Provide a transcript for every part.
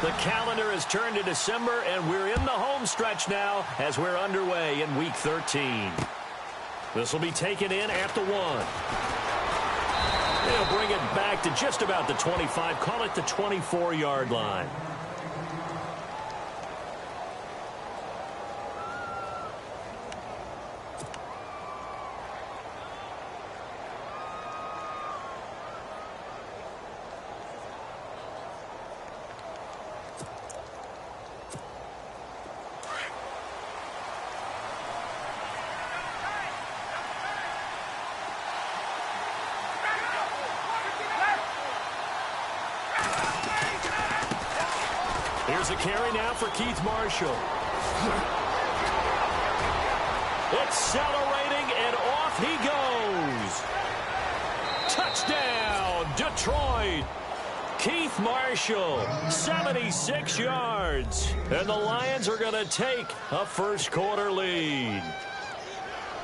The calendar has turned to December, and we're in the home stretch now as we're underway in Week 13. This will be taken in at the 1. They'll bring it back to just about the 25, call it the 24-yard line. Here's a carry now for Keith Marshall. Accelerating, and off he goes. Touchdown, Detroit. Keith Marshall, 76 yards. And the Lions are going to take a first-quarter lead.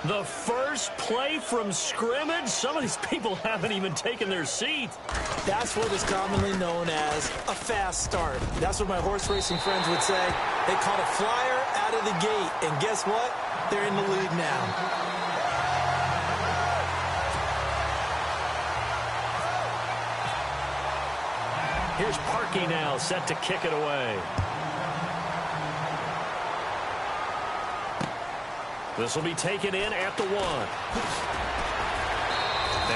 The first play from scrimmage? Some of these people haven't even taken their seat. That's what is commonly known as a fast start. That's what my horse racing friends would say. They caught a flyer out of the gate, and guess what? They're in the lead now. Here's Parkey now, set to kick it away. This will be taken in at the 1.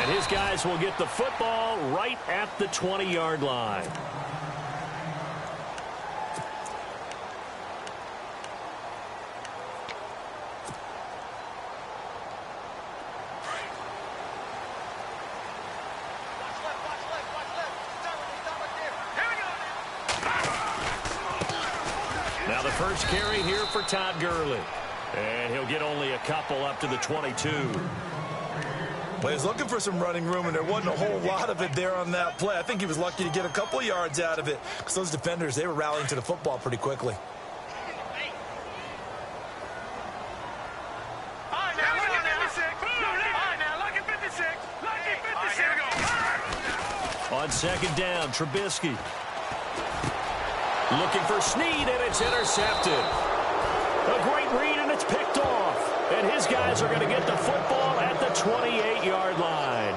And his guys will get the football right at the 20-yard line. Now the first carry here for Todd Gurley. And he'll get only a couple up to the 22. Well, he was looking for some running room, and there wasn't a whole lot of it there on that play. I think he was lucky to get a couple yards out of it because those defenders, they were rallying to the football pretty quickly. On second down, Trubisky. Looking for Snead, and it's intercepted. A great read, and it's picked off. And his guys are going to get the football at the 28-yard line.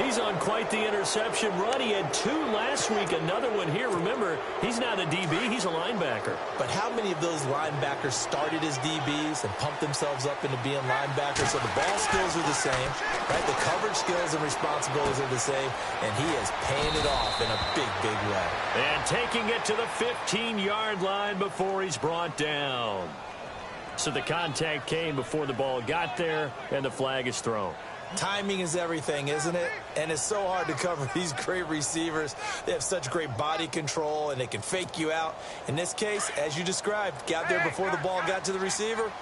He's on quite the interception run. He had 2 last week, another one here. Remember, he's not a DB, he's a linebacker. But how many of those linebackers started as DBs and pumped themselves up into being linebackers? So the ball skills are the same, right? The coverage skills and responsibilities are the same, and he is paying it off in a big, big way. And taking it to the 15-yard line before he's brought down. So the contact came before the ball got there, and the flag is thrown. Timing is everything, isn't it? And it's so hard to cover these great receivers. They have such great body control, and they can fake you out. In this case, as you described, got there before the ball got to the receiver.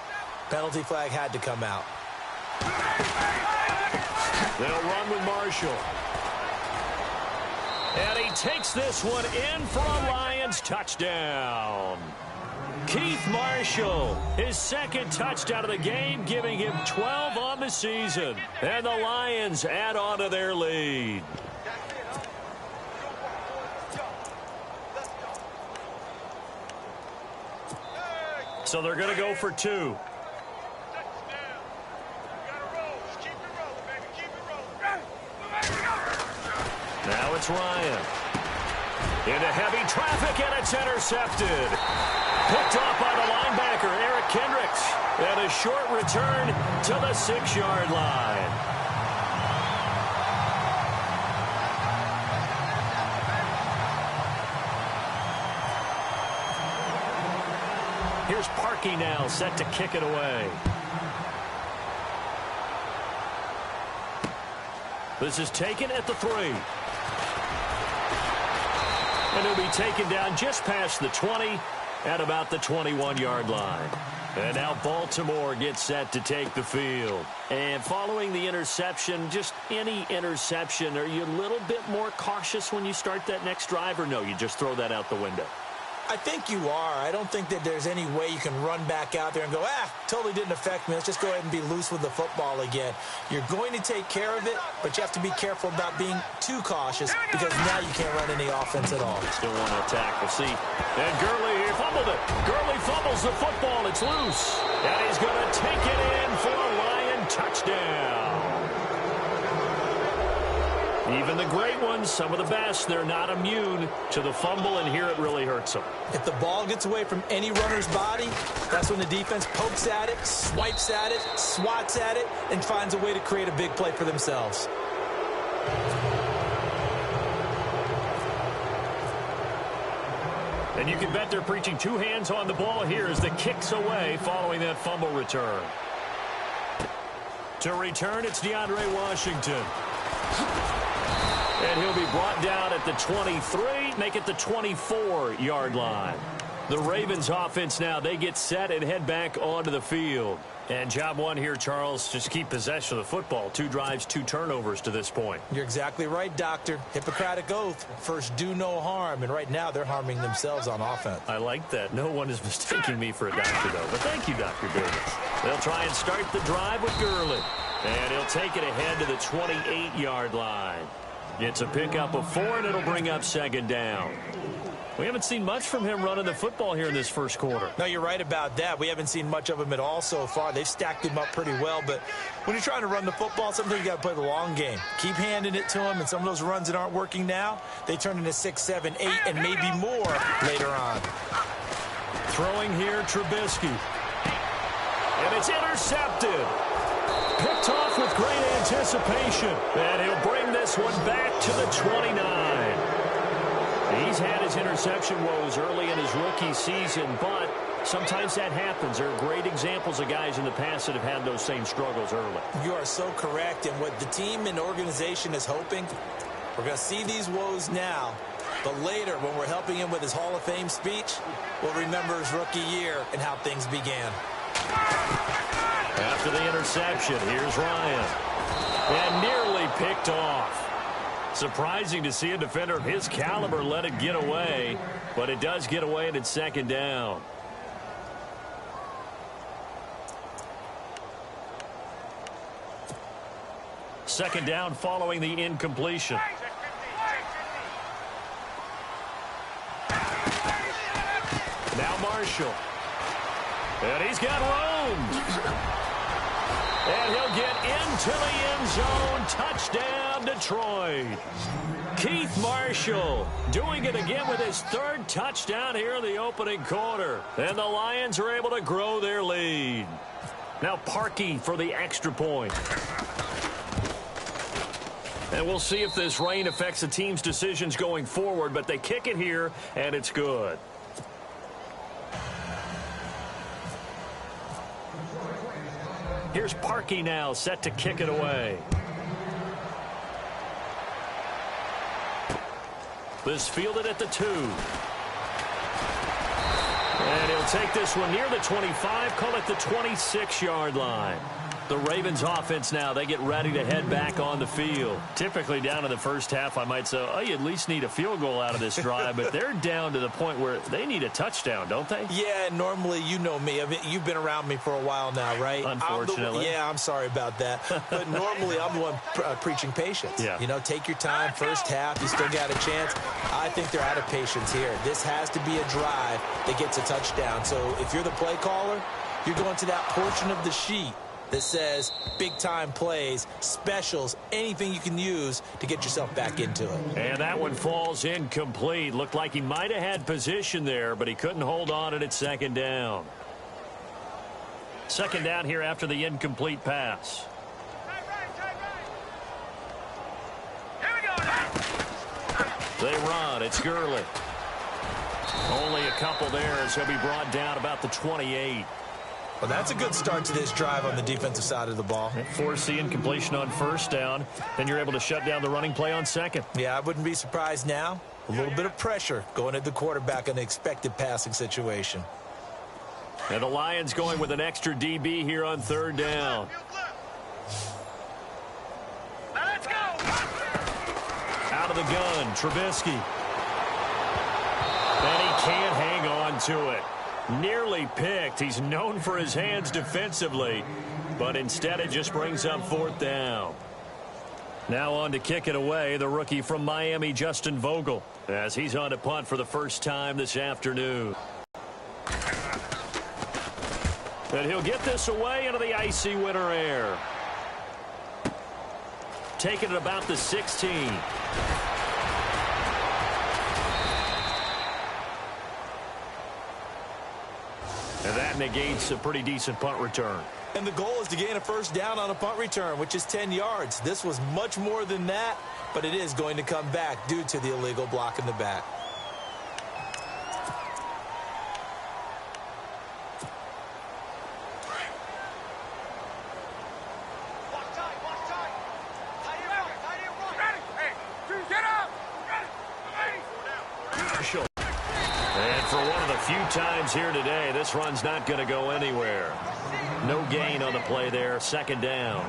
Penalty flag had to come out. They'll run with Marshall. And he takes this one in for a Lions touchdown. Keith Marshall, his second touchdown of the game, giving him 12 on the season. And the Lions add on to their lead. So they're going to go for 2. Now it's Ryan. Into heavy traffic, and it's intercepted. Picked off by the linebacker, Eric Kendricks. And a short return to the 6-yard line. Here's Parkey now, set to kick it away. This is taken at the 3. And it'll be taken down just past the 20 at about the 21-yard line. And now Baltimore gets set to take the field. And following the interception, just any interception, are you a little bit more cautious when you start that next drive, or no, you just throw that out the window? I think you are. I don't think that there's any way you can run back out there and go, totally didn't affect me. Let's just go ahead and be loose with the football again. You're going to take care of it, but you have to be careful about being too cautious because now you can't run any offense at all. Still want to attack. We'll see. And Gurley here fumbled it. Gurley fumbles the football. It's loose. And he's going to take it in for a Lion touchdown. Even the great ones, some of the best, they're not immune to the fumble, and here it really hurts them. If the ball gets away from any runner's body, that's when the defense pokes at it, swipes at it, swats at it, and finds a way to create a big play for themselves. And you can bet they're preaching two hands on the ball here as the kick's away following that fumble return. To return, it's DeAndre Washington. And he'll be brought down at the 23, make it the 24-yard line. The Ravens offense now, they get set and head back onto the field. And job one here, Charles, just keep possession of the football. 2 drives, 2 turnovers to this point. You're exactly right, Doctor. Hippocratic oath. First, do no harm. And right now, they're harming themselves on offense. I like that. No one is mistaking me for a doctor, though. But thank you, Dr. Davis. They'll try and start the drive with Gurley. And he'll take it ahead to the 28-yard line. It's a pickup of 4, and it'll bring up second down. We haven't seen much from him running the football here in this first quarter. No, you're right about that. We haven't seen much of him at all so far. They've stacked him up pretty well, but when you're trying to run the football, sometimes you got to play the long game. Keep handing it to him, and some of those runs that aren't working now, they turn into 6, 7, 8, and maybe more later on. Throwing here, Trubisky. And it's intercepted. Picked off with great anticipation. And he'll bring this one back to the 29. He's had his interception woes early in his rookie season, but sometimes that happens. There are great examples of guys in the past that have had those same struggles early. You are so correct. And what the team and organization is hoping, we're going to see these woes now, but later when we're helping him with his Hall of Fame speech, we'll remember his rookie year and how things began. After the interception, here's Ryan. And nearly picked off. Surprising to see a defender of his caliber let it get away, but it does get away and it's second down. Second down following the incompletion. Now Marshall. And he's got room. And he'll get into the end zone. Touchdown, Detroit. Keith Marshall doing it again with his 3rd touchdown here in the opening quarter. And the Lions are able to grow their lead. Now Parkey for the extra point. And we'll see if this rain affects the team's decisions going forward, but they kick it here, and it's good. Here's Parkey now, set to kick it away. This fielded at the 2. And he'll take this one near the 25, call it the 26-yard line. The Ravens offense now, they get ready to head back on the field. Typically down in the first half, I might say, oh, you at least need a field goal out of this drive, but they're down to the point where they need a touchdown, don't they? Yeah, normally, you know me. I mean, you've been around me for a while now, right? Unfortunately. I'm sorry about that. But normally, I'm the one preaching patience. Yeah. You know, take your time, first half, you still got a chance. I think they're out of patience here. This has to be a drive that gets a touchdown. So if you're the play caller, you're going to that portion of the sheet that says big-time plays, specials, anything you can use to get yourself back into it. And that one falls incomplete. Looked like he might have had position there, but he couldn't hold on it at second down. Second down here after the incomplete pass. They run. It's Gurley. Only a couple there as he'll be brought down about the 28. Well, that's a good start to this drive on the defensive side of the ball. Force the incompletion on first down. Then you're able to shut down the running play on second. Yeah, I wouldn't be surprised now. A little bit of pressure going at the quarterback in an expected passing situation. And the Lions going with an extra DB here on third down. Let's go. Out of the gun, Trubisky. And he can't hang on to it. Nearly picked. He's known for his hands defensively, but instead it just brings up fourth down. Now on to kick it away, the rookie from Miami, Justin Vogel, as he's on to punt for the first time this afternoon. And he'll get this away into the icy winter air. Taking it about the 16. And that negates a pretty decent punt return. And the goal is to gain a first down on a punt return, which is 10 yards. This was much more than that, but it is going to come back due to the illegal block in the back. And for one of the few times here today, this run's not going to go anywhere. No gain on the play there, second down.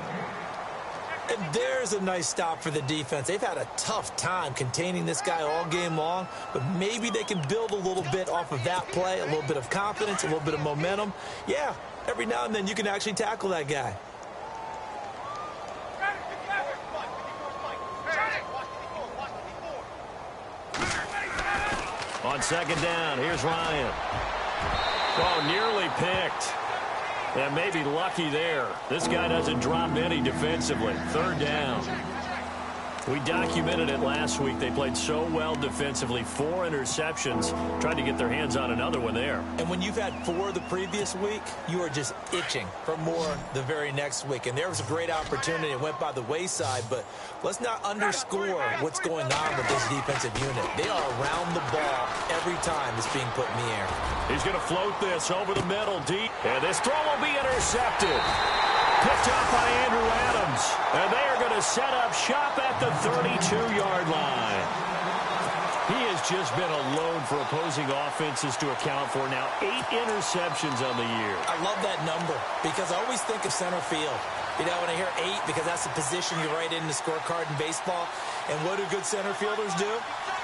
And there's a nice stop for the defense. They've had a tough time containing this guy all game long, but maybe they can build a little bit off of that play, a little bit of confidence, a little bit of momentum. Yeah, every now and then you can actually tackle that guy. On second down, here's Ryan. Oh, nearly picked. And maybe lucky there. This guy doesn't drop any defensively. Third down. We documented it last week. They played so well defensively. 4 interceptions. Tried to get their hands on another one there. And when you've had 4 the previous week, you are just itching for more the very next week. And there was a great opportunity. It went by the wayside, but let's not underscore what's going on with this defensive unit. They are around the ball every time it's being put in the air. He's going to float this over the middle deep. And this throw will be intercepted. Picked up by Andrew Adams. And they are going to set up shop at the 32-yard line. He has just been a load for opposing offenses to account for now. 8 interceptions on the year. I love that number because I always think of center field. You know, when I hear 8, because that's the position you write in the scorecard in baseball. And what do good center fielders do?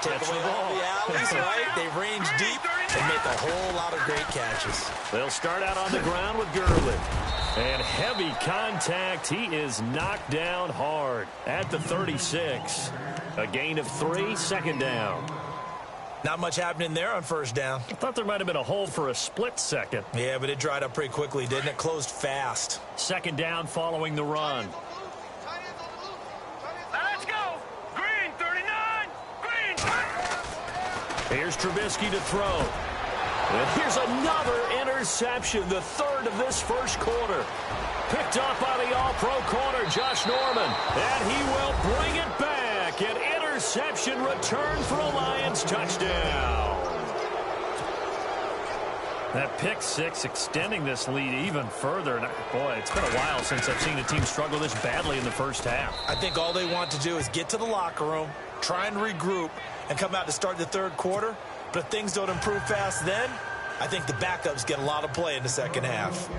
Take away all the alleys, right? They range deep and make a whole lot of great catches. They'll start out on the ground with Gurley. And heavy contact. He is knocked down hard at the 36. A gain of 3, second down. Not much happening there on first down. I thought there might have been a hold for a split second. Yeah, but it dried up pretty quickly, didn't it? Closed fast. Second down following the run. Let's go. Green, 39. Green. Here's Trubisky to throw. And here's another interception, the 3rd of this first quarter. Picked up by the all-pro corner, Josh Norman. And he will bring it back. An interception return for a Lions touchdown. That pick 6 extending this lead even further. And boy, it's been a while since I've seen a team struggle this badly in the first half. I think all they want to do is get to the locker room, try and regroup, and come out to start the third quarter. But if things don't improve fast then, I think the backups get a lot of play in the second half.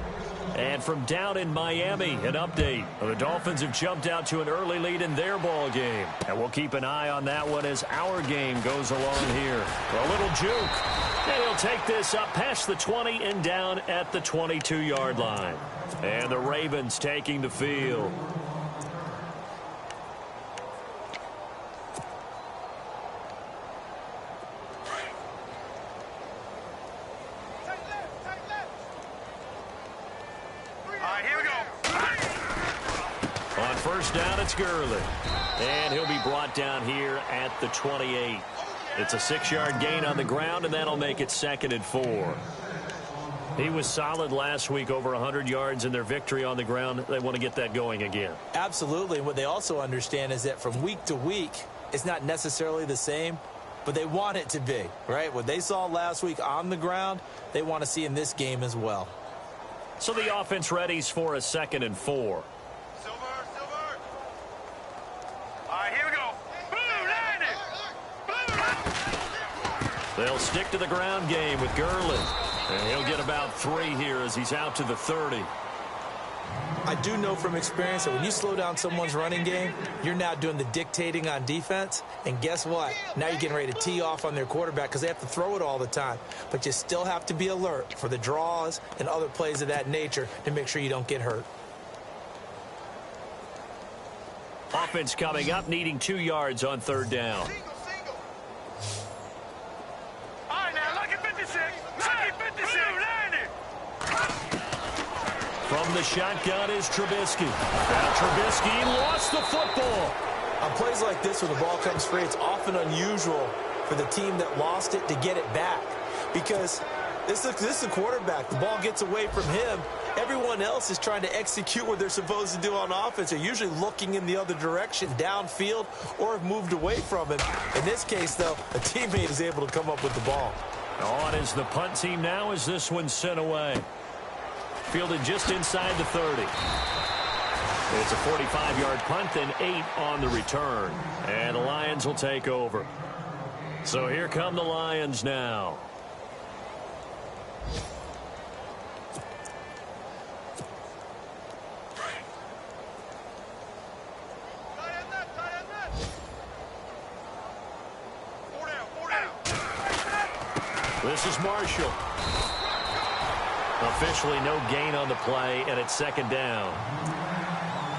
And from down in Miami, an update. The Dolphins have jumped out to an early lead in their ball game. And we'll keep an eye on that one as our game goes along here. A little juke. And he'll take this up past the 20 and down at the 22-yard line. And the Ravens taking the field. First down, it's Gurley. And he'll be brought down here at the 28. It's a 6-yard gain on the ground, and that'll make it 2nd and 4. He was solid last week, over 100 yards in their victory on the ground. They want to get that going again. Absolutely. And what they also understand is that from week to week, it's not necessarily the same, but they want it to be, right? What they saw last week on the ground, they want to see in this game as well. So the offense readies for a 2nd and 4. They'll stick to the ground game with Gurley. And he'll get about 3 here as he's out to the 30. I do know from experience that when you slow down someone's running game, you're now doing the dictating on defense. And guess what? Now you're getting ready to tee off on their quarterback because they have to throw it all the time. But you still have to be alert for the draws and other plays of that nature to make sure you don't get hurt. Offense coming up, needing 2 yards on third down. All right, now, lucky 56. Lucky 56. From the shotgun is Trubisky. Now Trubisky lost the football. On plays like this where the ball comes free, it's often unusual for the team that lost it to get it back because this is a quarterback. The ball gets away from him. Everyone else is trying to execute what they're supposed to do on offense. They're usually looking in the other direction, downfield, or have moved away from him. In this case, though, a teammate is able to come up with the ball. On is the punt team now as this one's sent away. Fielded just inside the 30. It's a 45-yard punt and 8 on the return. And the Lions will take over. So here come the Lions now. This is Marshall. Officially no gain on the play, and it's second down.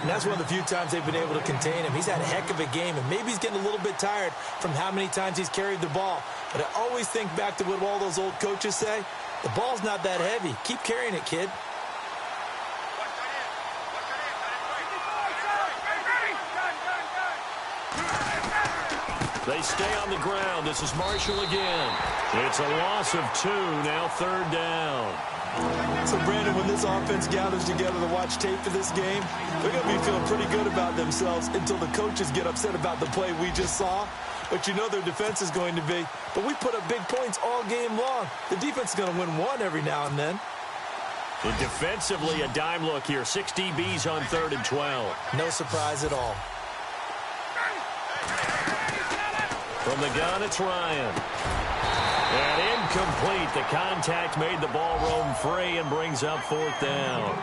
And that's one of the few times they've been able to contain him. He's had a heck of a game, and maybe he's getting a little bit tired from how many times he's carried the ball. But I always think back to what all those old coaches say. The ball's not that heavy. Keep carrying it, kid. They stay on the ground. This is Marshall again. It's a loss of 2, now third down. So, Brandon, when this offense gathers together to watch tape for this game, they're going to be feeling pretty good about themselves until the coaches get upset about the play we just saw. But you know their defense is going to be. But we put up big points all game long. The defense is going to win one every now and then. And defensively, a dime look here. 6 DBs on 3rd and 12. No surprise at all. From the gun, it's Ryan. And incomplete. The contact made the ball roam free and brings up 4th down.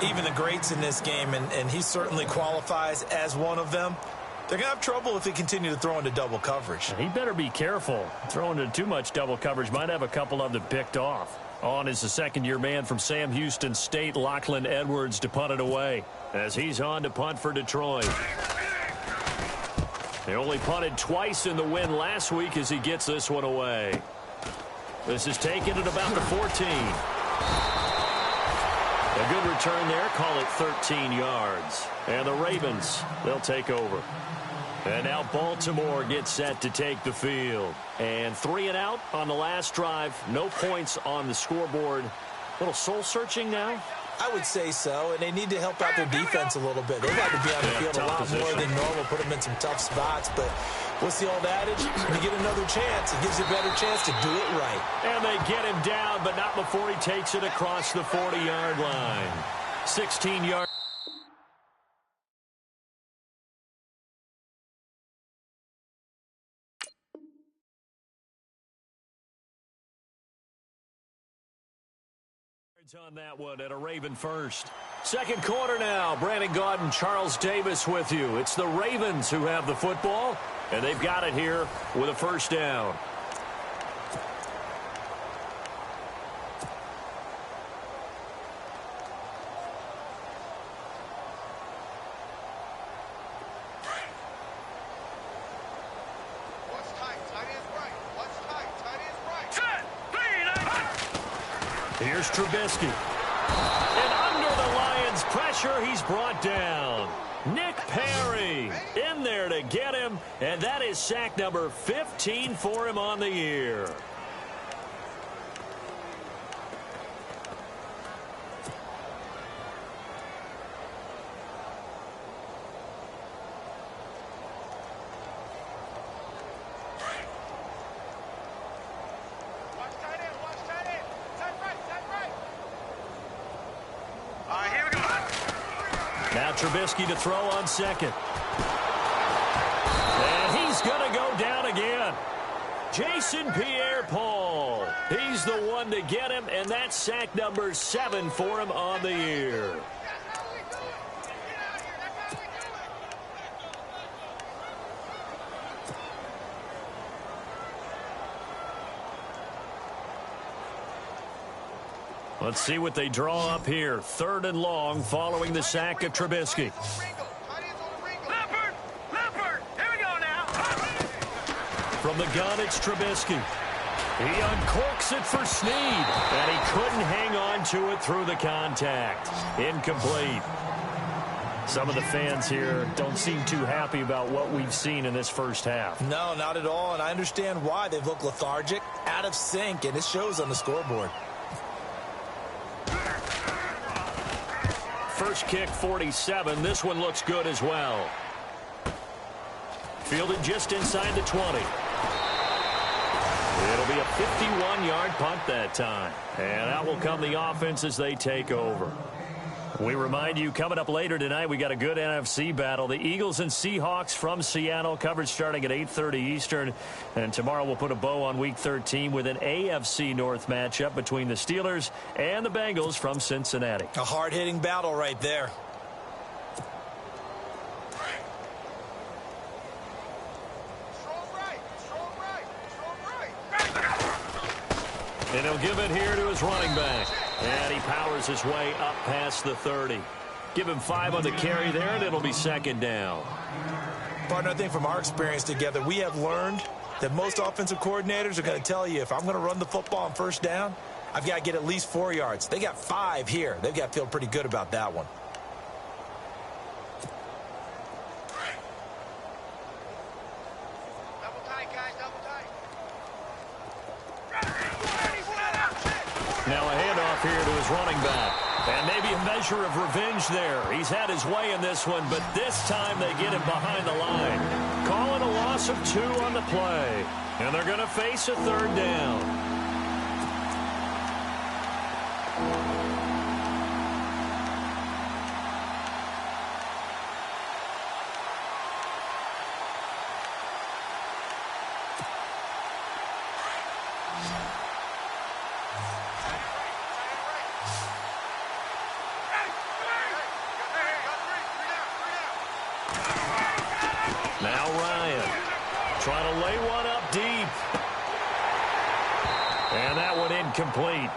Even the greats in this game, and he certainly qualifies as one of them, they're going to have trouble if they continue to throw into double coverage. He better be careful. Throwing into too much double coverage might have a couple of them picked off. On is the second-year man from Sam Houston State, Lachlan Edwards, to punt it away, as he's on to punt for Detroit. They only punted twice in the win last week as he gets this one away. This is taken at about the 14. A good return there. Call it 13 yards. And the Ravens, they'll take over. And now Baltimore gets set to take the field. And 3 and out on the last drive. No points on the scoreboard. A little soul-searching now. I would say so, and they need to help out their defense a little bit. They've had to be on the field a lot more than normal, put them in some tough spots. But what's the old adage? When you get another chance, it gives you a better chance to do it right. And they get him down, but not before he takes it across the 40-yard line. 16 yards. On that one at a Raven first. Second quarter now. Brandon Gaudin, Charles Davis with you. It's the Ravens who have the football, and they've got it here with a first down. Here's Trubisky. And under the Lions' pressure, he's brought down. Nick Perry in there to get him, and that is sack number 15 for him on the year. Now Trubisky to throw on second. And he's going to go down again. Jason Pierre-Paul. He's the one to get him, and that's sack number 7 for him on the year. Let's see what they draw up here. 3rd and long following the sack of Trubisky. Leopard, here we go now. From the gun, it's Trubisky. He uncorks it for Snead, and he couldn't hang on to it through the contact. Incomplete. Some of the fans here don't seem too happy about what we've seen in this first half. No, not at all, and I understand why. They've looked lethargic, out of sync, and it shows on the scoreboard. First kick, 47. This one looks good as well. Fielded just inside the 20. It'll be a 51-yard punt that time. And out will come the offense as they take over. We remind you, coming up later tonight, we got a good NFC battle. The Eagles and Seahawks from Seattle, coverage starting at 8:30 Eastern. And tomorrow we'll put a bow on Week 13 with an AFC North matchup between the Steelers and the Bengals from Cincinnati. A hard-hitting battle right there. And he'll give it here to his running back. And he powers his way up past the 30. Give him 5 on the carry there, and it'll be 2nd down. Partner, I think from our experience together, we have learned that most offensive coordinators are going to tell you, if I'm going to run the football on 1st down, I've got to get at least 4 yards. They got 5 here. They've got to feel pretty good about that one. Double tight, guys, double tight. Now a handoff here to his running back. And maybe a measure of revenge there. He's had his way in this one, but this time they get him behind the line. Calling a loss of 2 on the play. And they're going to face a 3rd down. Now Ryan trying to lay one up deep. And that one incomplete.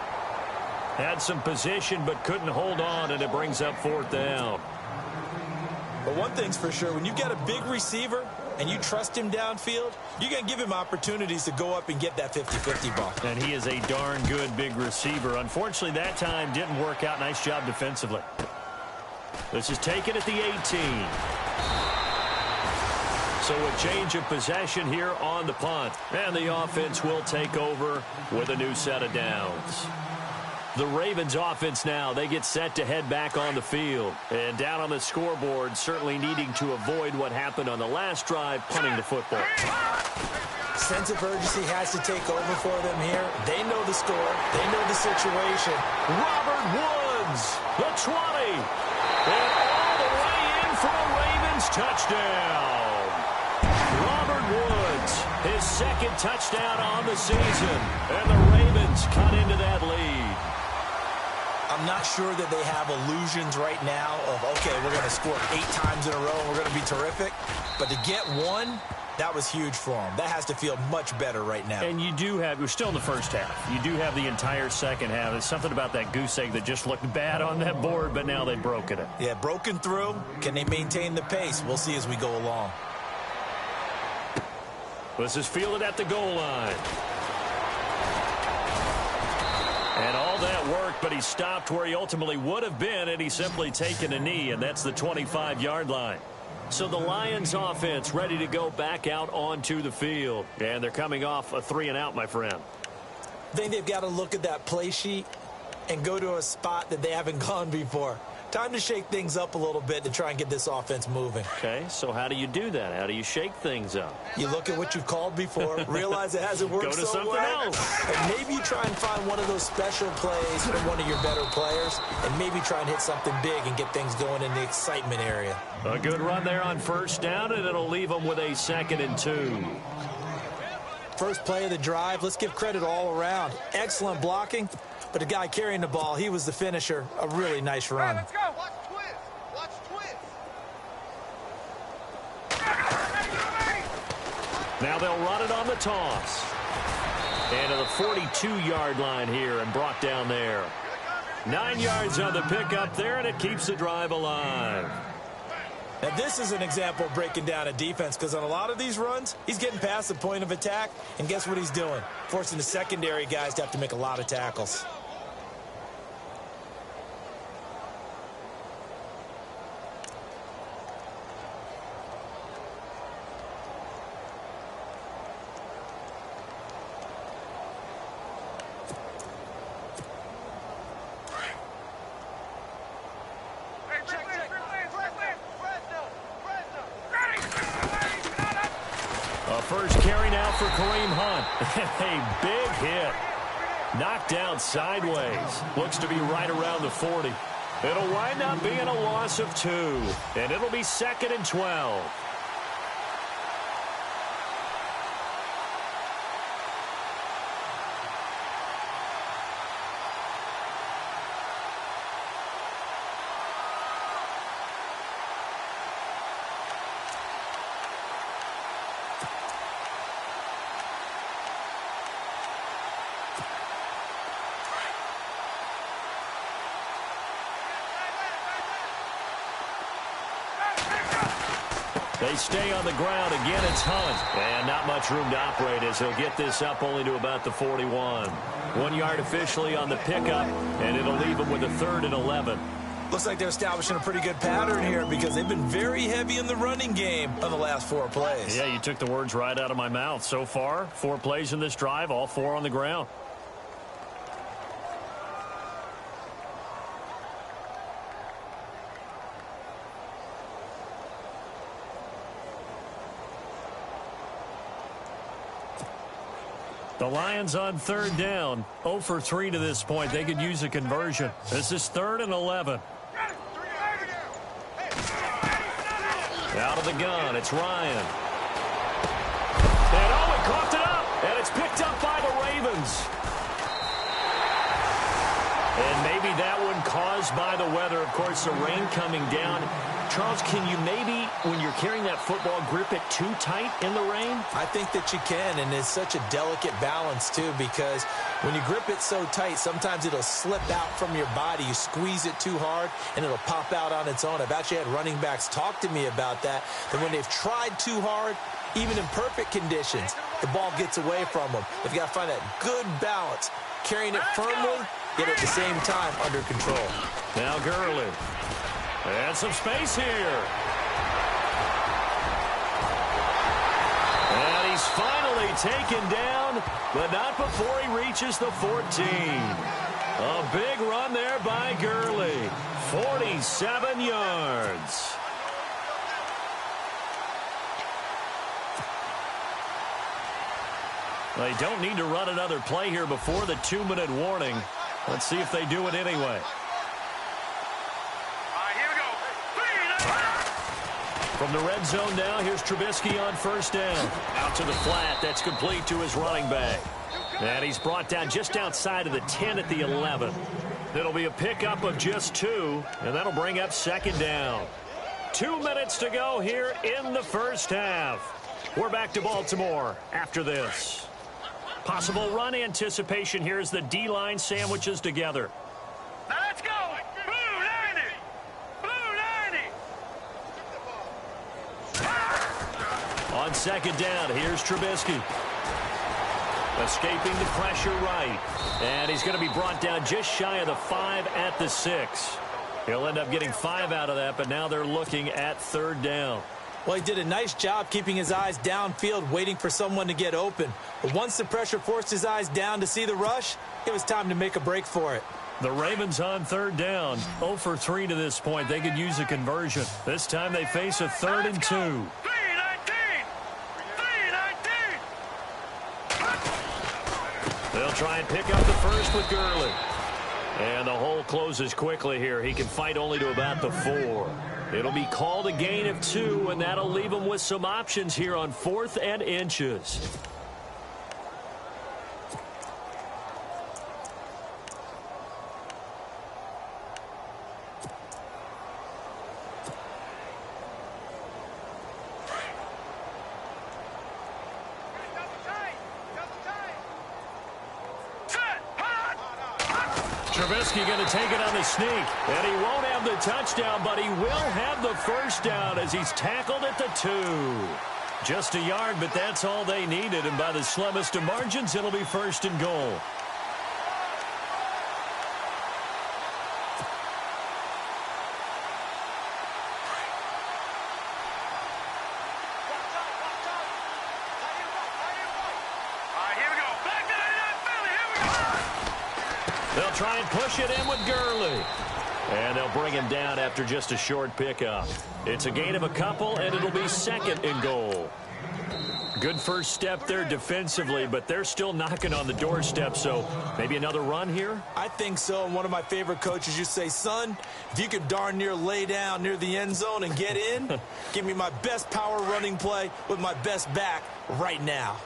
Had some position but couldn't hold on, and it brings up 4th down. But one thing's for sure, when you've got a big receiver and you trust him downfield, you're going to give him opportunities to go up and get that 50-50 ball. And he is a darn good big receiver. Unfortunately, that time didn't work out. Nice job defensively. This is taken at the 18. So a change of possession here on the punt. And the offense will take over with a new set of downs. The Ravens offense now, they get set to head back on the field. And down on the scoreboard, certainly needing to avoid what happened on the last drive, punting the football. Sense of urgency has to take over for them here. They know the score. They know the situation. Robert Woods, the 20. And all the way in for a Ravens touchdown. Robert Woods, his 2nd touchdown on the season. And the Ravens cut into that lead. I'm not sure that they have illusions right now of, okay, we're going to score 8 times in a row and we're going to be terrific. But to get 1, that was huge for them. That has to feel much better right now. And you do have, we're still in the first half. You do have the entire second half. There's something about that goose egg that just looked bad on that board, but now they've broken it. Yeah, broken through. Can they maintain the pace? We'll see as we go along. This is fielded at the goal line. And all that worked, but he stopped where he ultimately would have been, and he's simply taken a knee, and that's the 25-yard line. So the Lions offense ready to go back out onto the field. And they're coming off a 3-and-out, my friend. I think they've got to look at that play sheet and go to a spot that they haven't gone before. Time to shake things up a little bit to try and get this offense moving. Okay, so how do you do that? How do you shake things up? You look at what you've called before, realize it hasn't worked Go to so something well, else. and maybe you try and find one of those special plays from one of your better players, and maybe try and hit something big and get things going in the excitement area. A good run there on 1st down, and it'll leave them with a 2nd and 2. First play of the drive, let's give credit all around. Excellent blocking, but the guy carrying the ball, he was the finisher. A really nice run. Let's go. Watch twist. Watch twist. Now they'll run it on the toss. And to the 42-yard line here and brought down there. 9 yards on the pickup there, and it keeps the drive alive. Now, this is an example of breaking down a defense, because on a lot of these runs, he's getting past the point of attack, and guess what he's doing? Forcing the secondary guys to have to make a lot of tackles. First carry now for Kareem Hunt. A big hit. Knocked down sideways. Looks to be right around the 40. It'll wind up being a loss of 2. And it'll be 2nd and 12. They stay on the ground. Again, it's Hunt. And not much room to operate as he'll get this up only to about the 41. 1 yard officially on the pickup, and it'll leave him with a 3rd and 11. Looks like they're establishing a pretty good pattern here, because they've been very heavy in the running game on the last 4 plays. Yeah, you took the words right out of my mouth. So far, 4 plays in this drive, all 4 on the ground. The Lions on 3rd down. 0 for 3 to this point. They could use a conversion. This is 3rd and 11. Out of the gun, it's Ryan. And oh, it coughed it up. And it's picked up by the Ravens. And maybe that one caused by the weather. Of course, the rain coming down. Charles, can you maybe, when you're carrying that football, grip it too tight in the rain? I think that you can, and it's such a delicate balance, too, because when you grip it so tight, sometimes it'll slip out from your body. You squeeze it too hard, and it'll pop out on its own. I've actually had running backs talk to me about that when they've tried too hard, even in perfect conditions, the ball gets away from them. They've got to find that good balance, carrying it firmly, yet at the same time under control. Now Gurley. And some space here. And he's finally taken down, but not before he reaches the 14. A big run there by Gurley. 47 yards. They don't need to run another play here before the 2-minute warning. Let's see if they do it anyway. From the red zone now, here's Trubisky on 1st down. Out to the flat. That's complete to his running back. And he's brought down just outside of the 10 at the 11. It'll be a pickup of just 2, and that'll bring up 2nd down. 2 minutes to go here in the 1st half. We're back to Baltimore after this. Possible run anticipation here as the D-line sandwiches together. Now let's go. Blue 90. Blue 90. On 2nd down, here's Trubisky. Escaping the pressure right. And he's going to be brought down just shy of the 5 at the 6. He'll end up getting 5 out of that, but now they're looking at 3rd down. Well, he did a nice job keeping his eyes downfield, waiting for someone to get open. But once the pressure forced his eyes down to see the rush, it was time to make a break for it. The Ravens on 3rd down. 0 for 3 to this point. They could use a conversion. This time they face a 3rd and 2. They'll try and pick up the first with Gurley. And the hole closes quickly here. He can fight only to about the 4. It'll be called a gain of 2, and that'll leave him with some options here on 4th and inches. Trubisky going to take it on the sneak. And he won't have the touchdown, but he will have the first down as he's tackled at the 2. Just a yard, but that's all they needed. And by the slimmest of margins, it'll be 1st and goal. They'll try and push it in with Gurley. And they'll bring him down after just a short pickup. It's a gain of a couple, and it'll be 2nd and goal. Good first step there defensively, but they're still knocking on the doorstep, so maybe another run here? I think so. And one of my favorite coaches used to say, son, if you could darn near lay down near the end zone and get in, give me my best power running play with my best back right now.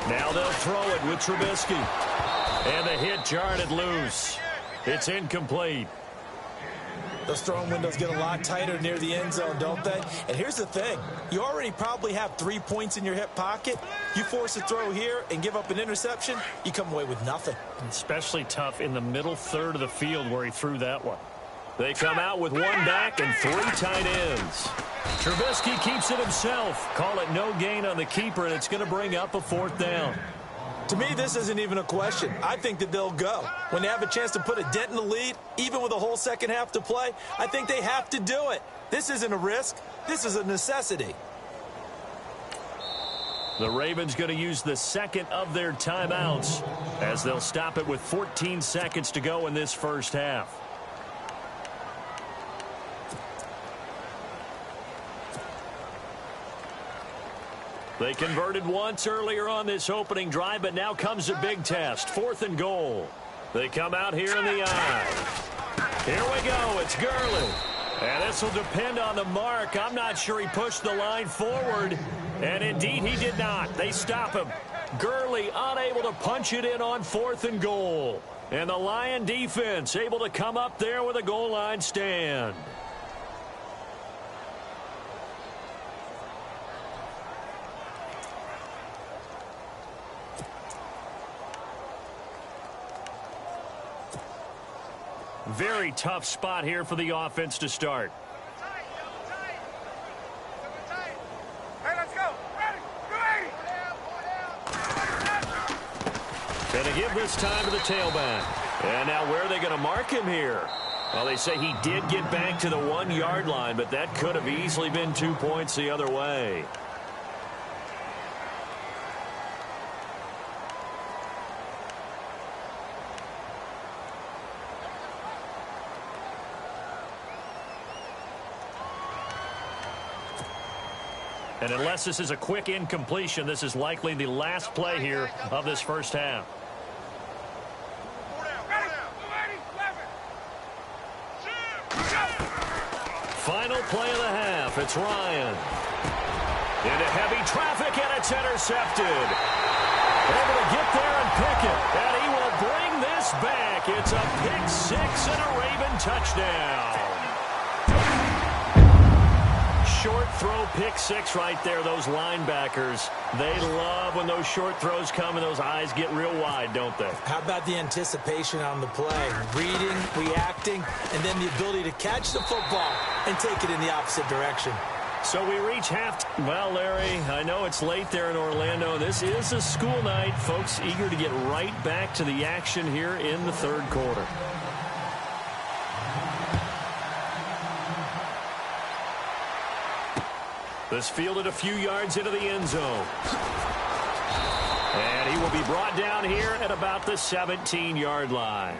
Now they'll throw it with Trubisky. And the hit jarred it loose. It's incomplete. Those throwing windows get a lot tighter near the end zone, don't they? And here's the thing. You already probably have 3 points in your hip pocket. You force a throw here and give up an interception, you come away with nothing. Especially tough in the middle third of the field where he threw that one. They come out with 1 back and 3 tight ends. Trubisky keeps it himself. Call it no gain on the keeper, and it's going to bring up a 4th down. To me, this isn't even a question. I think that they'll go. When they have a chance to put a dent in the lead, even with a whole second half to play, I think they have to do it. This isn't a risk. This is a necessity. The Ravens going to use the 2nd of their timeouts as they'll stop it with 14 seconds to go in this first half. They converted once earlier on this opening drive, but now comes a big test. 4th and goal. They come out here in the eye. Here we go. It's Gurley. And this will depend on the mark. I'm not sure he pushed the line forward. And indeed, he did not. They stop him. Gurley unable to punch it in on 4th and goal. And the Lion defense able to come up there with a goal line stand. Very tough spot here for the offense to start. Hey, let's go. Ready. Going to give this time to the tailback. And now where are they going to mark him here? Well, they say he did get back to the 1-yard line, but that could have easily been 2 points the other way. And unless this is a quick incompletion, this is likely the last play here of this first half. Final play of the half. It's Ryan. Into heavy traffic, and it's intercepted. Able to get there and pick it. And he will bring this back. It's a pick 6 and a Raven touchdown. Short throw, pick 6 right there. Those linebackers, they love when those short throws come and those eyes get real wide, don't they? How about the anticipation on the play? Reading, reacting, and then the ability to catch the football and take it in the opposite direction. So we reach half. Well, Larry, I know it's late there in Orlando. This is a school night. Folks eager to get right back to the action here in the third quarter. This fielded a few yards into the end zone. And he will be brought down here at about the 17-yard line.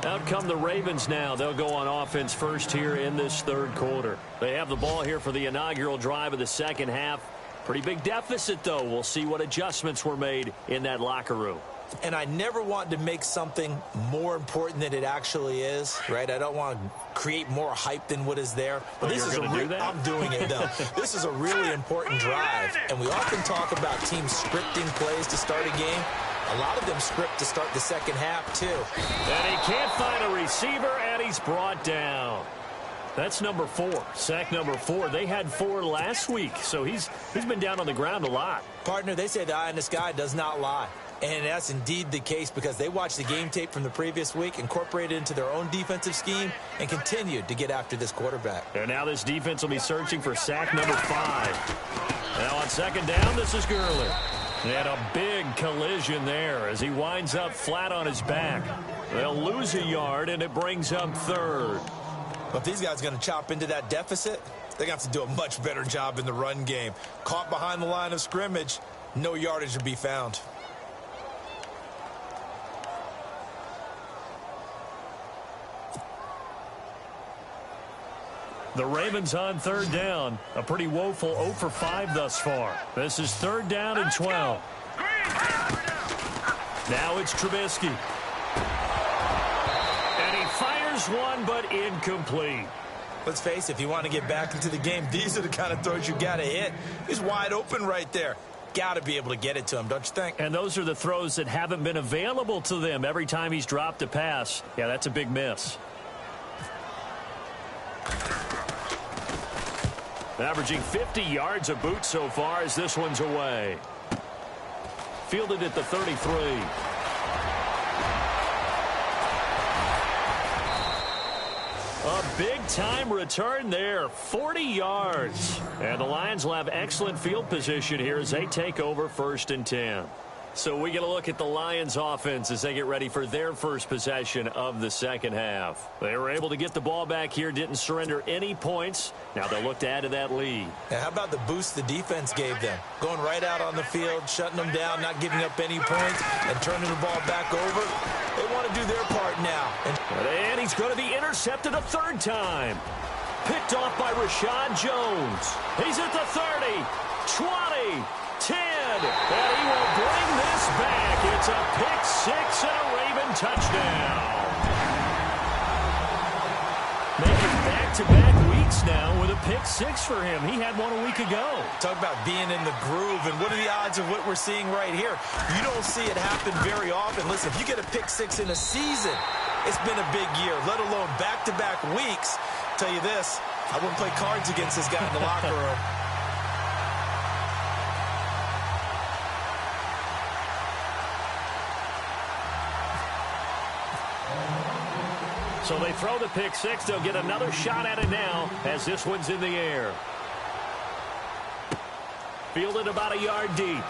Out come the Ravens now. They'll go on offense first here in this third quarter. They have the ball here for the inaugural drive of the second half. Pretty big deficit, though. We'll see what adjustments were made in that locker room. And I never want to make something more important than it actually is, right? I don't want to create more hype than what is there. But this is I'm doing it, though. This is a really important drive. And we often talk about teams scripting plays to start a game. A lot of them script to start the second half, too. And he can't find a receiver, and he's brought down. That's number 4, sack number 4. They had 4 last week, so he's been down on the ground a lot. Partner, they say the eye in the sky does not lie. And that's indeed the case because they watched the game tape from the previous week, incorporated it into their own defensive scheme, and continued to get after this quarterback. And now this defense will be searching for sack number 5. Now on second down, this is Gurley. And a big collision there as he winds up flat on his back. They'll lose a yard, and it brings up 3rd. But if these guys are going to chop into that deficit, they're going to have to do a much better job in the run game. Caught behind the line of scrimmage, no yardage to be found. The Ravens on 3rd down. A pretty woeful 0 for 5 thus far. This is 3rd down and 12. Now it's Trubisky. And he fires one, but incomplete. Let's face it, if you want to get back into the game, these are the kind of throws you got to hit. He's wide open right there. Got to be able to get it to him, don't you think? And those are the throws that haven't been available to them every time he's dropped a pass. Yeah, that's a big miss. Averaging 50 yards a boot so far as this one's away. Fielded at the 33. A big-time return there, 40 yards. And the Lions will have excellent field position here as they take over 1st and 10. So we get a look at the Lions offense as they get ready for their first possession of the second half. They were able to get the ball back here, didn't surrender any points. Now they'll look to add to that lead. Now, how about the boost the defense gave them? Going right out on the field, shutting them down, not giving up any points, and turning the ball back over. They want to do their part now. And he's going to be intercepted a 3rd time. Picked off by Rashad Jones. He's at the 30, 20, 10, and he will bring this back. It's a pick-6 and a Raven touchdown. Making back-to-back weeks now with a pick-6 for him. He had one a week ago. Talk about being in the groove, and what are the odds of what we're seeing right here? You don't see it happen very often. Listen, if you get a pick-6 in a season, it's been a big year, let alone back-to-back weeks. Tell you this, I wouldn't play cards against this guy in the locker room. So they throw the pick-6. They'll get another shot at it now as this one's in the air. Fielded about a yard deep.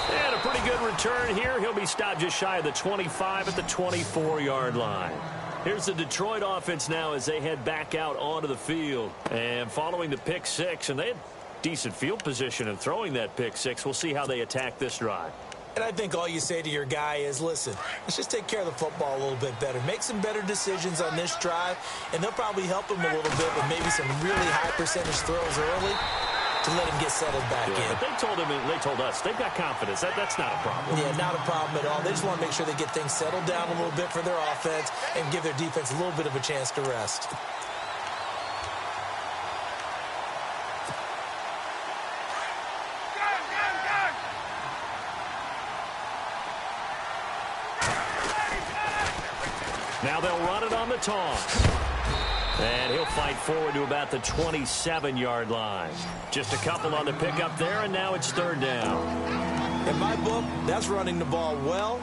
And a pretty good return here. He'll be stopped just shy of the 25 at the 24-yard line. Here's the Detroit offense now as they head back out onto the field. And following the pick-6, and they had decent field position in throwing that pick-6. We'll see how they attack this drive. And I think all you say to your guy is, listen, let's just take care of the football a little bit better. Make some better decisions on this drive, and they'll probably help him a little bit with maybe some really high percentage throws early to let him get settled back in. But they told us, they've got confidence. That's not a problem. Yeah, not a problem at all. They just want to make sure they get things settled down a little bit for their offense and give their defense a little bit of a chance to rest. Now they'll run it on the toss. And he'll fight forward to about the 27-yard line. Just a couple on the pickup there, and now it's 3rd down. In my book, that's running the ball well,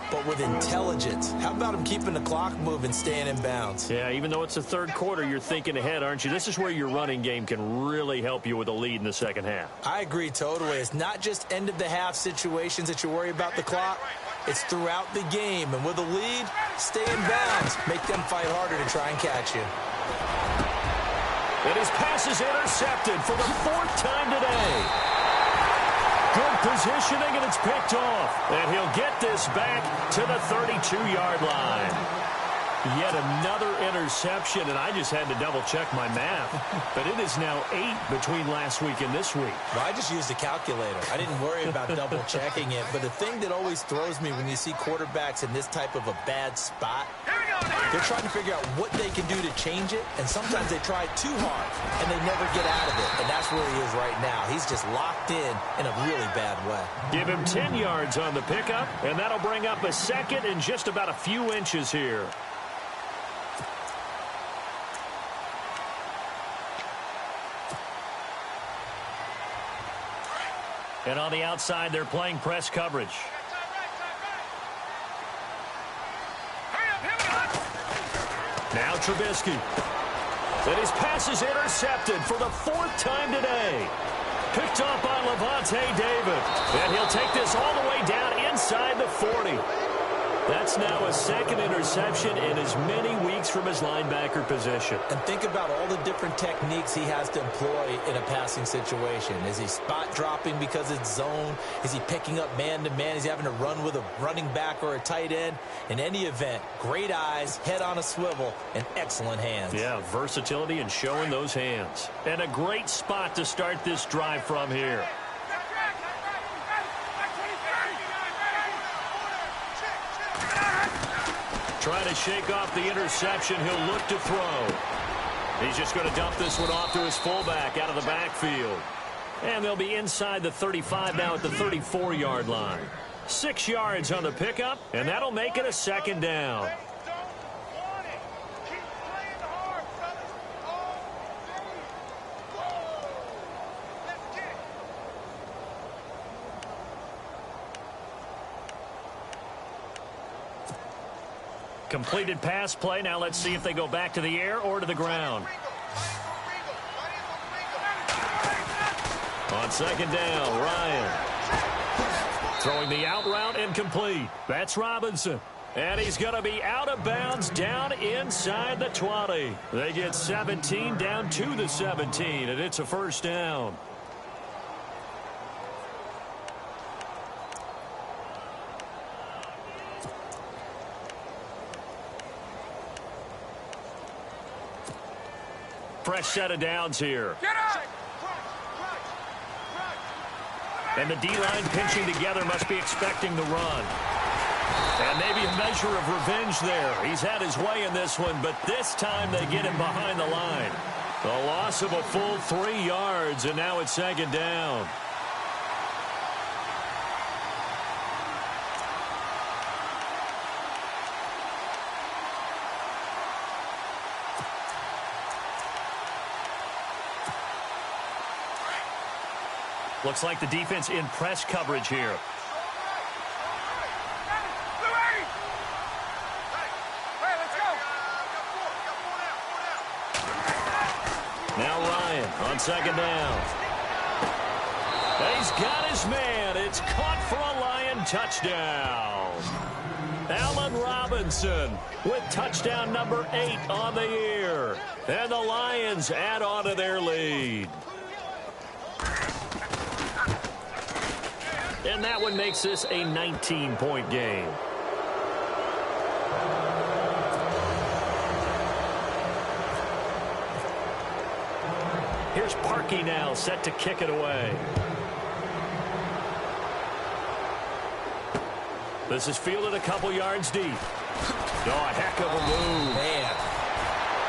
but with intelligence. How about him keeping the clock moving, staying in bounds? Yeah, even though it's the 3rd quarter, you're thinking ahead, aren't you? This is where your running game can really help you with a lead in the second half. I agree totally. It's not just end-of-the-half situations that you worry about the clock. It's throughout the game. And with a lead, stay in bounds. Make them fight harder to try and catch you. And his pass is intercepted for the 4th time today. Good positioning, and it's picked off. And he'll get this back to the 32-yard line. Yet another interception, and I just had to double-check my math. But it is now 8 between last week and this week. Well, I just used a calculator. I didn't worry about double-checking it. But the thing that always throws me when you see quarterbacks in this type of a bad spot They're trying to figure out what they can do to change it, and sometimes they try too hard, and they never get out of it. And that's where he is right now. He's just locked in a really bad way. Give him 10 yards on the pickup, and that'll bring up a second and just about a few inches here. And on the outside, they're playing press coverage. Now Trubisky. And his pass is intercepted for the 4th time today. Picked up by Levante David. And he'll take this all the way down inside the 40. That's now a second interception in as many weeks from his linebacker position. And think about all the different techniques he has to employ in a passing situation. Is he spot dropping because it's zone? Is he picking up man-to-man? Is he having to run with a running back or a tight end? In any event, great eyes, head on a swivel, and excellent hands. Yeah, versatility and showing those hands. And a great spot to start this drive from here. Trying to shake off the interception. He'll look to throw. He's just going to dump this one off to his fullback out of the backfield. And they'll be inside the 35 now at the 34-yard line. 6 yards on the pickup, and that'll make it a second down. Completed pass play. Now let's see if they go back to the air or to the ground. On second down, Ryan. Throwing the out route incomplete. That's Robinson. And he's going to be out of bounds down inside the 20. They get 17 down to the 17, and it's a first down. Fresh set of downs here. And the D-line pinching together must be expecting the run. And maybe a measure of revenge there. He's had his way in this one, but this time they get him behind the line. A loss of a full 3 yards, and now it's second down. Looks like the defense in press coverage here. Now Ryan on second down. He's got his man. It's caught for a Lion touchdown. Allen Robinson with touchdown number 8 on the year. And the Lions add on to their lead. And that one makes this a 19-point game. Here's Parkey now, set to kick it away. This is fielded a couple yards deep. Oh, a heck of a move. Man.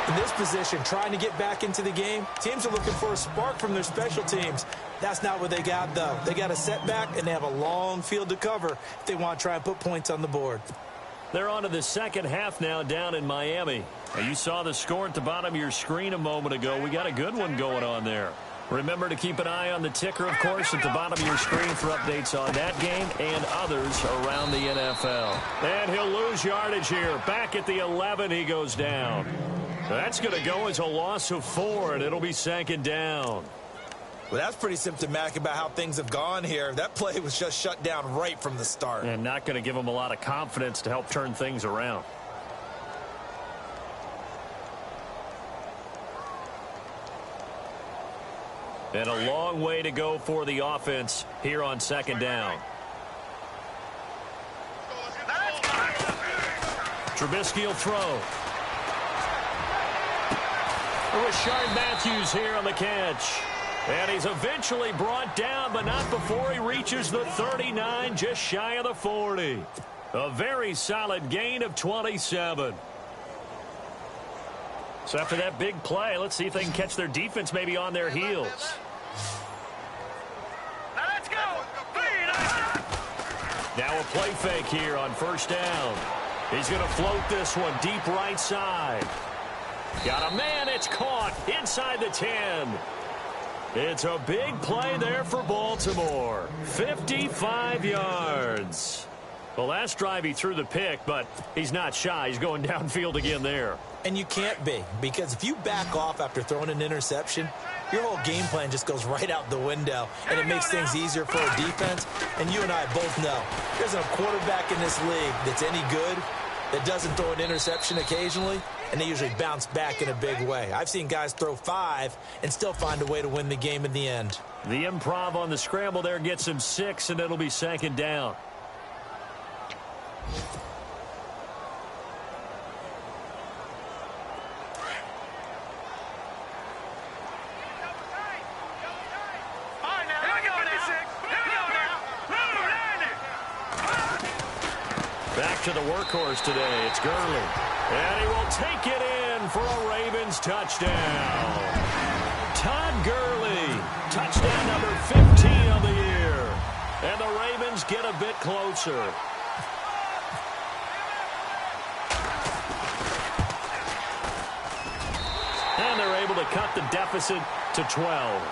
In this position, trying to get back into the game, teams are looking for a spark from their special teams. That's not what they got, though. They got a setback, and they have a long field to cover if they want to try and put points on the board. They're on to the second half now down in Miami. Now, you saw the score at the bottom of your screen a moment ago. We got a good one going on there. Remember to keep an eye on the ticker, of course, at the bottom of your screen for updates on that game and others around the NFL. And he'll lose yardage here. Back at the 11, he goes down. That's going to go as a loss of 4, and it'll be second down. Well, that's pretty symptomatic about how things have gone here. That play was just shut down right from the start. And not going to give them a lot of confidence to help turn things around. And a long way to go for the offense here on second down. Trubisky will throw. Rashard Matthews here on the catch. And he's eventually brought down, but not before he reaches the 39, just shy of the 40. A very solid gain of 27. So after that big play, let's see if they can catch their defense maybe on their heels. Now let's go. Now a play fake here on first down. He's going to float this one deep right side. Got a man. It's caught inside the 10. It's a big play there for Baltimore. 55 yards. The last drive he threw the pick, but he's not shy. He's going downfield again there. And you can't be, because if you back off after throwing an interception, your whole game plan just goes right out the window, and it makes things easier for a defense. And you and I both know there's a quarterback in this league that's any good that doesn't throw an interception occasionally, and they usually bounce back in a big way. I've seen guys throw 5 and still find a way to win the game in the end. The improv on the scramble there gets him 6, and it'll be second down. Back to the workhorse today. It's Gurley. And he will take it in for a Ravens touchdown. Todd Gurley, touchdown number 15 of the year. And the Ravens get a bit closer. And they're able to cut the deficit to 12.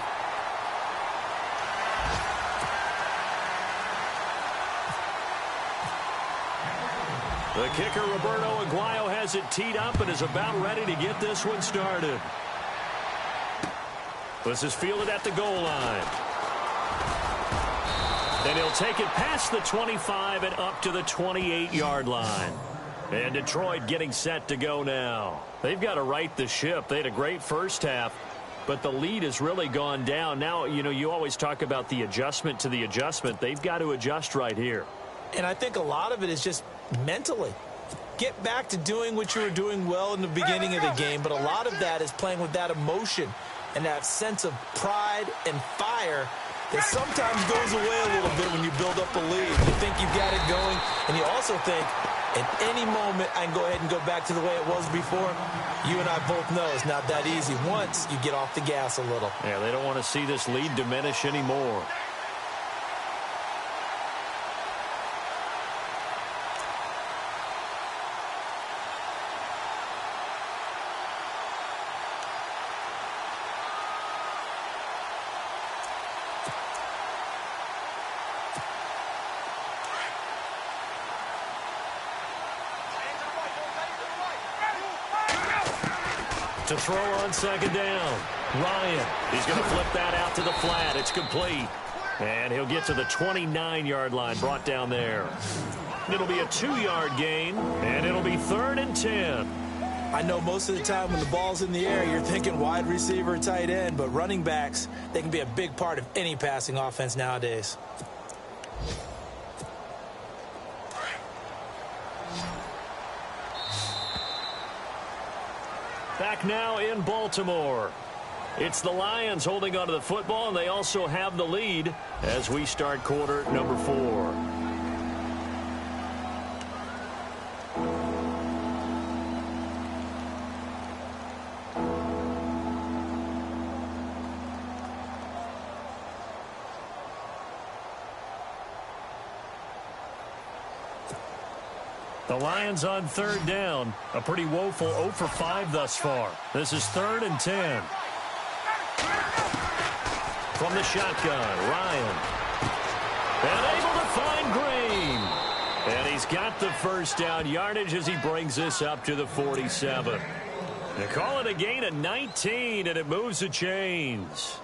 The kicker, Roberto Aguayo, has it teed up and is about ready to get this one started. This is fielded at the goal line. And he'll take it past the 25 and up to the 28-yard line. And Detroit getting set to go now. They've got to right the ship. They had a great first half, but the lead has really gone down. Now, you know, you always talk about the adjustment to the adjustment. They've got to adjust right here. And I think a lot of it is just mentally. Get back to doing what you were doing well in the beginning of the game, but a lot of that is playing with that emotion and that sense of pride and fire that sometimes goes away a little bit when you build up a lead. You think you've got it going, and you also think at any moment I can go ahead and go back to the way it was before. You and I both know it's not that easy once you get off the gas a little. Yeah, they don't want to see this lead diminish anymore. To throw on second down. Ryan, he's going to flip that out to the flat. It's complete. And he'll get to the 29-yard line, brought down there. It'll be a 2-yard gain, and it'll be 3rd and 10. I know most of the time when the ball's in the air, you're thinking wide receiver, tight end, but running backs, they can be a big part of any passing offense nowadays. Back now in Baltimore. It's the Lions holding onto the football, and they also have the lead as we start quarter number 4. The Lions on 3rd down. A pretty woeful 0 for 5 thus far. This is 3rd and 10. From the shotgun, Ryan. And able to find Green. And he's got the first down yardage as he brings this up to the 47. They call it a gain of 19, and it moves the chains.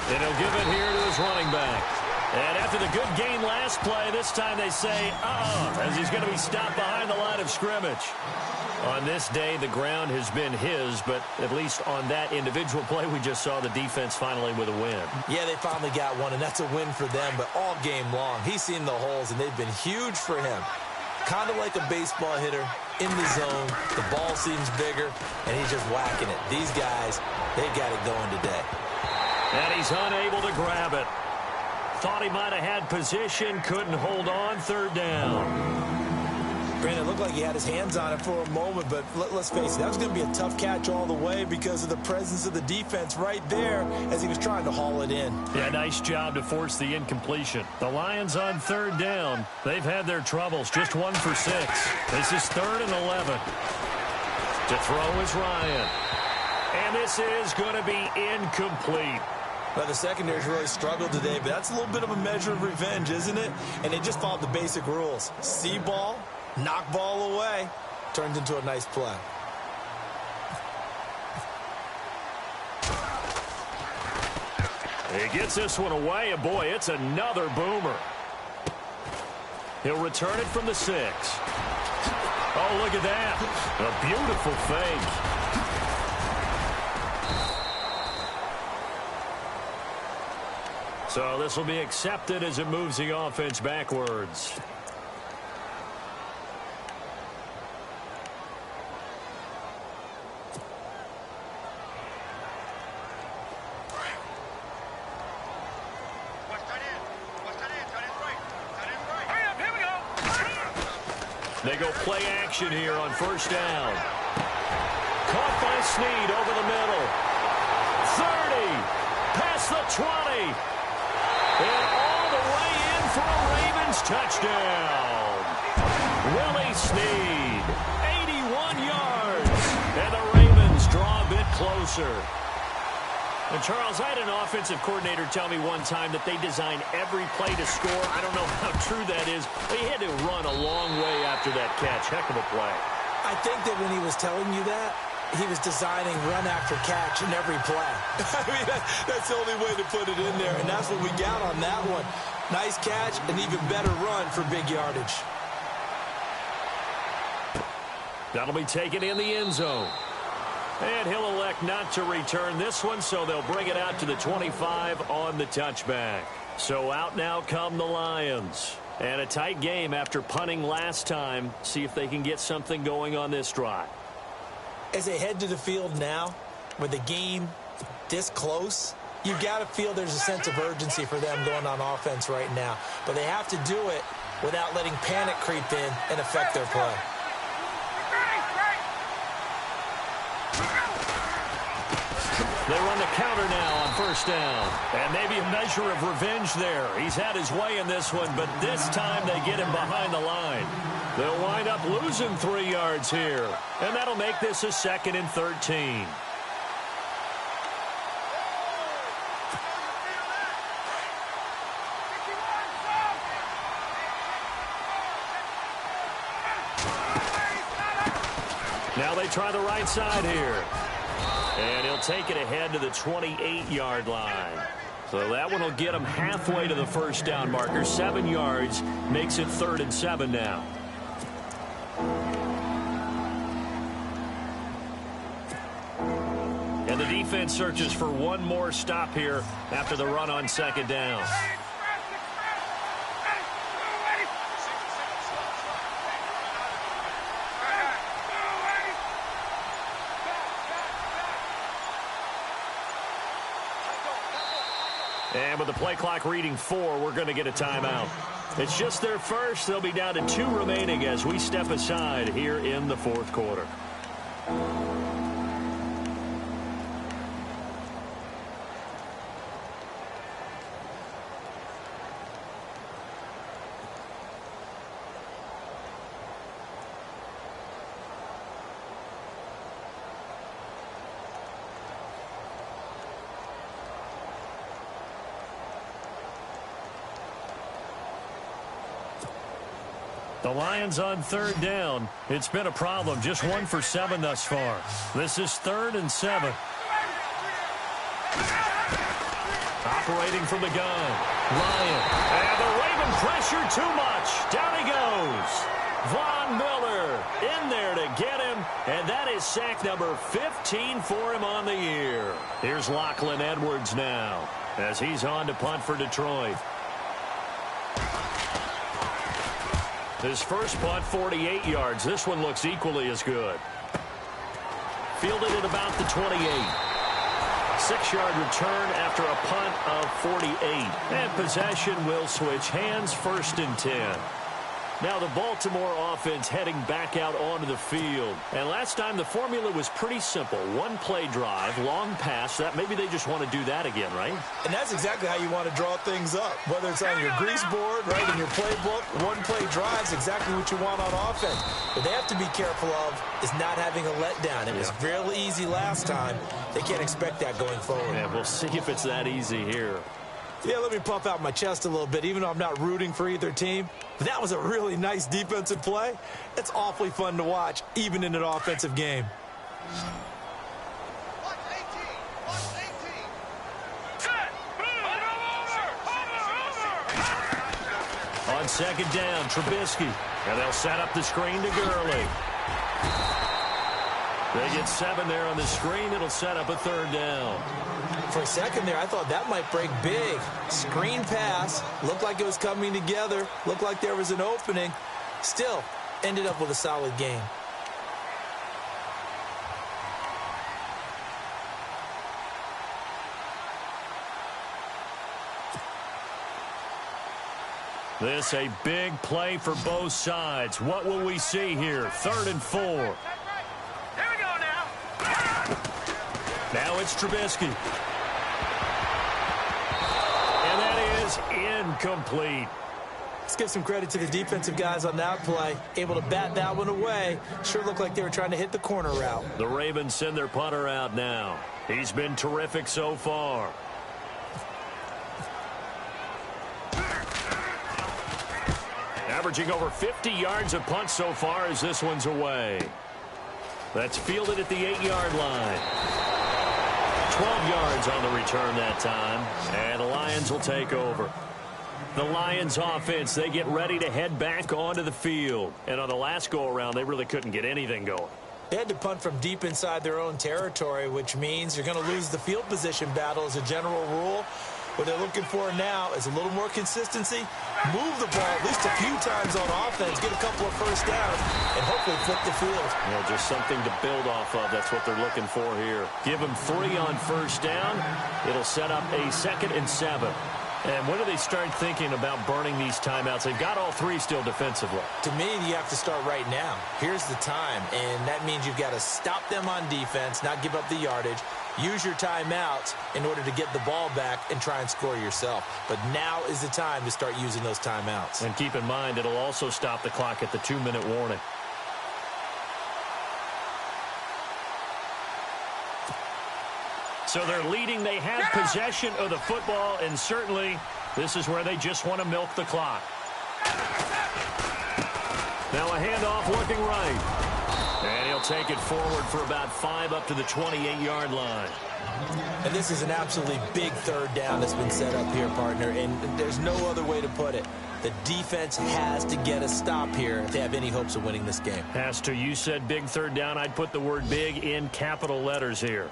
And he'll give it here to his running back. And after the good gain last play, this time they say, as he's going to be stopped behind the line of scrimmage. On this day, the ground has been his, but at least on that individual play, we just saw the defense finally with a win. Yeah, they finally got one, and that's a win for them, but all game long, he's seen the holes, and they've been huge for him. Kind of like a baseball hitter in the zone. The ball seems bigger, and he's just whacking it. These guys, they've got it going today. And he's unable to grab it. Thought he might have had position, couldn't hold on, third down. Granted, it looked like he had his hands on it for a moment, but let's face it, that was going to be a tough catch all the way because of the presence of the defense right there as he was trying to haul it in. Yeah, nice job to force the incompletion. The Lions on third down. They've had their troubles, just 1 for 6. This is 3rd and 11. To throw is Ryan. And this is going to be incomplete. Well, the secondary's really struggled today, but that's a little bit of a measure of revenge, isn't it? And they just followed the basic rules. See ball, knock ball away. Turned into a nice play. He gets this one away, and boy, it's another boomer. He'll return it from the 6. Oh, look at that. A beautiful fake. So this will be accepted as it moves the offense backwards. They go play action here on first down. Caught by Snead over the middle. 30. Past the 20. And all the way in for a Ravens touchdown. Willie Snead. 81 yards. And the Ravens draw a bit closer. And, Charles, I had an offensive coordinator tell me one time that they design every play to score. I don't know how true that is, but he had to run a long way after that catch. Heck of a play. I think that when he was telling you that, he was designing run after catch in every play. I mean, that's the only way to put it in there, and that's what we got on that one. Nice catch, an even better run for big yardage. That'll be taken in the end zone. And he'll elect not to return this one, so they'll bring it out to the 25 on the touchback. So out now come the Lions. And a tight game after punting last time. See if they can get something going on this drive. As they head to the field now, with the game this close, you've got to feel there's a sense of urgency for them going on offense right now. But they have to do it without letting panic creep in and affect their play. They run the counter now on first down. And maybe a measure of revenge there. He's had his way in this one, but this time they get him behind the line. They'll wind up losing 3 yards here. And that'll make this a 2nd and 13. Now they try the right side here. And he'll take it ahead to the 28-yard line. So that one will get him halfway to the first down marker. 7 yards makes it 3rd and 7 now. And the defense searches for one more stop here after the run on 2nd down. And with the play clock reading 4, we're going to get a timeout. It's just their first. They'll be down to 2 remaining as we step aside here in the 4th quarter. The Lions on 3rd down. It's been a problem. Just 1 for 7 thus far. This is 3rd and 7. Operating from the gun. Ryan. And the Raven pressure too much. Down he goes. Von Miller in there to get him. And that is sack number 15 for him on the year. Here's Lachlan Edwards now as he's on to punt for Detroit. His first punt, 48 yards. This one looks equally as good. Fielded at about the 28. 6-yard return after a punt of 48. And possession will switch hands, 1st and 10. Now the Baltimore offense heading back out onto the field. And last time the formula was pretty simple. One-play drive, long pass. That maybe they just want to do that again, right? And that's exactly how you want to draw things up. Whether it's on your grease board, right, in your playbook, one-play drive is exactly what you want on offense. What they have to be careful of is not having a letdown. It was real easy last time. They can't expect that going forward. Yeah, we'll see if it's that easy here. Yeah, let me puff out my chest a little bit, even though I'm not rooting for either team. But that was a really nice defensive play. It's awfully fun to watch, even in an offensive game. On 2nd down, Trubisky. And they'll set up the screen to Gurley. They get 7 there on the screen. It'll set up a 3rd down. For a second there, I thought that might break big. Screen pass. Looked like it was coming together. Looked like there was an opening. Still, ended up with a solid game. This a big play for both sides. What will we see here? 3rd and 4. Here we go now. Now it's Trubisky. And that is incomplete. Let's give some credit to the defensive guys on that play. Able to bat that one away. Sure looked like they were trying to hit the corner route. The Ravens send their punter out now. He's been terrific so far. Averaging over 50 yards a punt so far as this one's away. That's fielded at the 8-yard line. 12 yards on the return that time. And the Lions will take over. The Lions offense, they get ready to head back onto the field. And on the last go-around, they really couldn't get anything going. They had to punt from deep inside their own territory, which means you're going to lose the field position battle as a general rule. What they're looking for now is a little more consistency. Move the ball at least a few times on offense. Get a couple of first downs and hopefully flip the field. Yeah, just something to build off of. That's what they're looking for here. Give them 3 on first down. It'll set up a 2nd and 7. And when do they start thinking about burning these timeouts? They've got all 3 still defensively. To me, you have to start right now. Here's the time, and that means you've got to stop them on defense, not give up the yardage. Use your timeouts in order to get the ball back and try and score yourself. But now is the time to start using those timeouts. And keep in mind, it'll also stop the clock at the 2-minute warning. So they're leading. They have possession of the football, and certainly this is where they just want to milk the clock. Now a handoff looking right. And he'll take it forward for about 5 up to the 28-yard line. And this is an absolutely big 3rd down that's been set up here, partner, and there's no other way to put it. The defense has to get a stop here if they have any hopes of winning this game. Has to. You said big 3rd down. I'd put the word big in capital letters here.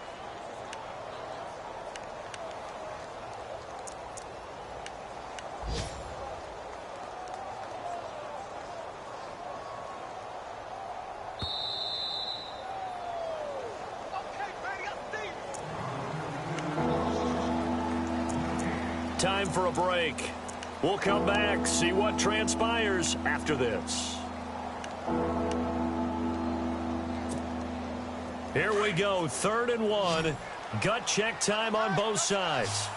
Time for a break. We'll come back, see what transpires after this. Here we go, 3rd and 1. Gut check time on both sides.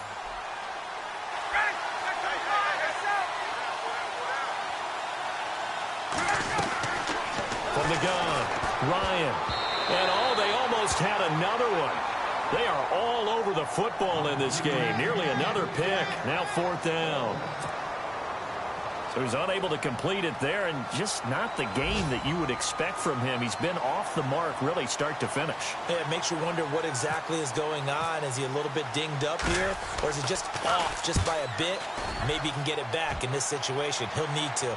From the gun, Ryan. And they almost had another one. They are all over the football in this game. Nearly another pick. Now 4th down. who's unable to complete it there, and just not the game that you would expect from him. He's been off the mark really start to finish. Yeah, it makes you wonder what exactly is going on. Is he a little bit dinged up here, or is he just off just by a bit? Maybe he can get it back in this situation. He'll need to.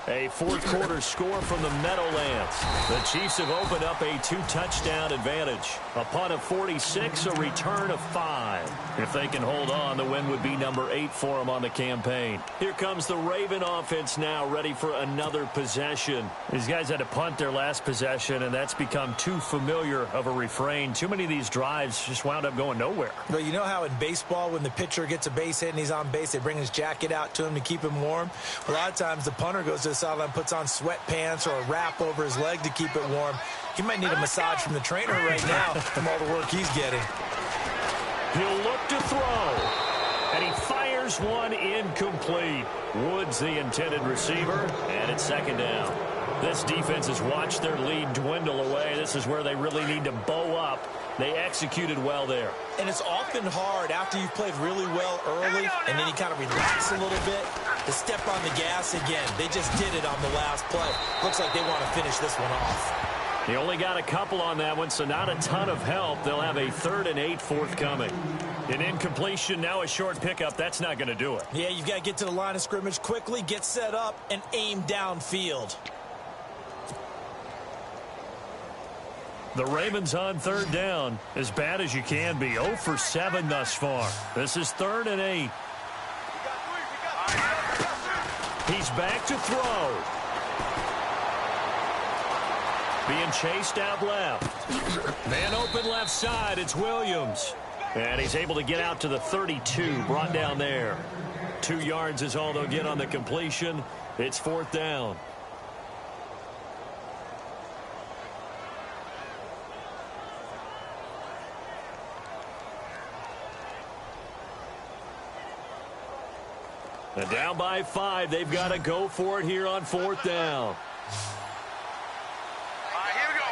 A fourth-quarter score from the Meadowlands. The Chiefs have opened up a 2-touchdown advantage. A punt of 46, a return of 5. If they can hold on, the win would be number 8 for them on the campaign. Here comes the Raven offense now, ready for another possession. These guys had to punt their last possession, and that's become too familiar of a refrain. Too many of these drives just wound up going nowhere. But you know how in baseball, when the pitcher gets a base hit and he's on base, they bring his jacket out to him to keep him warm? A lot of times the punter goes to the sideline, puts on sweatpants or a wrap over his leg to keep it warm. He might need a massage from the trainer right now from all the work he's getting. He'll look to throw, and he fires one incomplete. Woods the intended receiver, and it's second down. This defense has watched their lead dwindle away. This is where they really need to bow up. They executed well there. And it's often hard after you've played really well early and then you kind of relax a little bit to step on the gas again. They just did it on the last play. Looks like they want to finish this one off. He only got a couple on that one, so not a ton of help. They'll have a 3rd and 8 forthcoming. An incompletion, now a short pickup. That's not going to do it. Yeah, you've got to get to the line of scrimmage quickly, get set up, and aim downfield. The Ravens on 3rd down, as bad as you can be. 0 for 7 thus far. This is 3rd and 8. He's back to throw. Being chased out left. Man open left side, it's Williams. And he's able to get out to the 32, brought down there. 2 yards is all they'll get on the completion. It's 4th down. And down by 5, they've got to go for it here on 4th down. Here we go.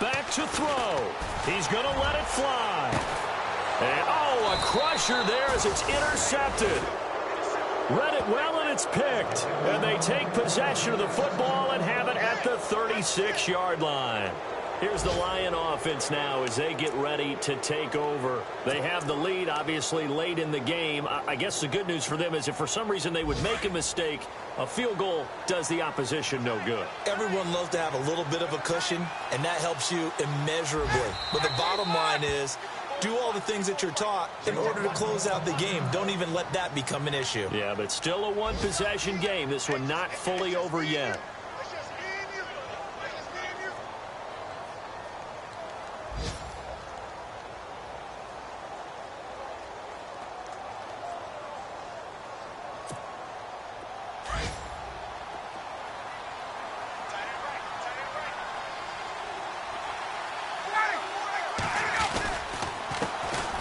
3-19. Back to throw. He's going to let it fly. And, oh, a crusher there as it's intercepted. Read it well, and it's picked. And they take possession of the football and have it at the 36-yard line. Here's the Lion offense now as they get ready to take over. They have the lead, obviously, late in the game. I guess the good news for them is if for some reason they would make a mistake, a field goal does the opposition no good. Everyone loves to have a little bit of a cushion, and that helps you immeasurably. But the bottom line is, do all the things that you're taught in order to close out the game. Don't even let that become an issue. Yeah, but still a one-possession game. This one not fully over yet.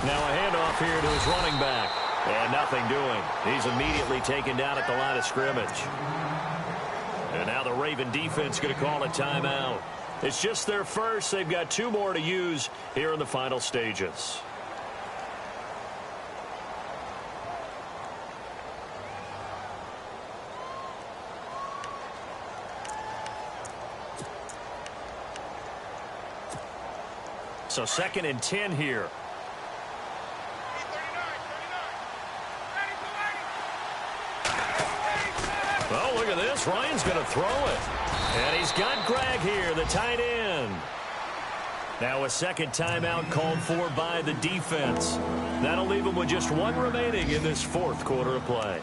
Now a handoff here to his running back. And nothing doing. He's immediately taken down at the line of scrimmage. And now the Raven defense going to call a timeout. It's just their first. They've got 2 more to use here in the final stages. So 2nd and 10 here. Oh, look at this. Ryan's going to throw it. And he's got Greg here, the tight end. Now a second timeout called for by the defense. That'll leave them with just 1 remaining in this 4th quarter of play.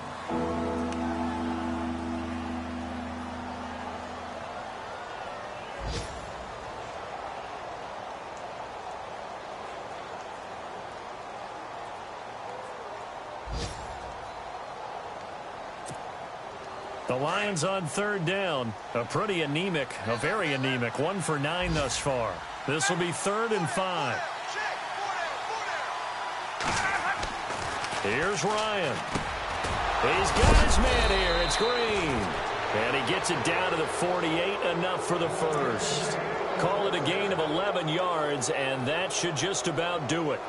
The Lions on 3rd down. A pretty anemic, a very anemic 1 for 9 thus far. This will be 3rd and 5. Here's Ryan. He's got his man here. It's Green. And he gets it down to the 48, enough for the first. Call it a gain of 11 yards, and that should just about do it.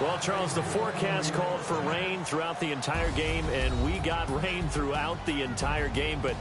Well, Charles, the forecast called for rain throughout the entire game, and we got rain throughout the entire game. But